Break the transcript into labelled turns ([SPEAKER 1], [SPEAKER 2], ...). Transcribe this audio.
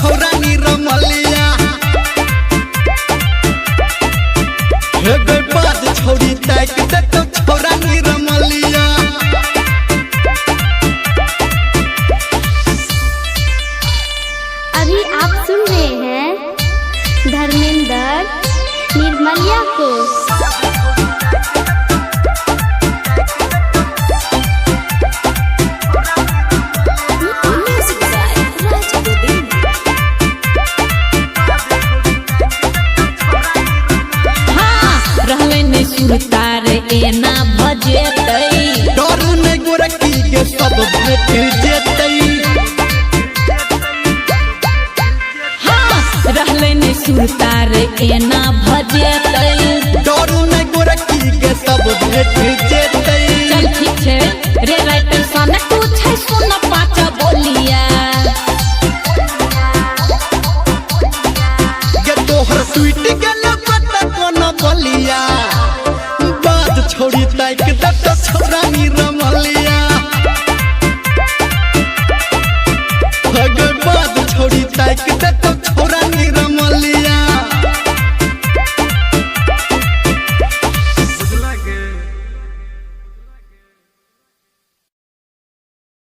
[SPEAKER 1] छोरा निरमलिया हेगे बात छोड़ी ताक दे तो छोरा निरमलिया।
[SPEAKER 2] अभी आप सुन रहे हैं धर्मेंद्र निर्मलिया को।
[SPEAKER 3] सुरतार एना भजेतै
[SPEAKER 1] डर ने गोरकी के सब भेट जेतै।
[SPEAKER 3] हाँ रहले ने सुरतार एना भजेतै
[SPEAKER 1] डर ने गोरकी के सब भेट जेतै।
[SPEAKER 3] चल ठीक छे रे राइटर सन तू छै सुन पाँच बोलिया
[SPEAKER 1] के तोहर स्वीट गेल पता कोना बोलिया छोड़ी ताक दे तो छोरा निरमलिया हेगे बात छोड़ी ताक दे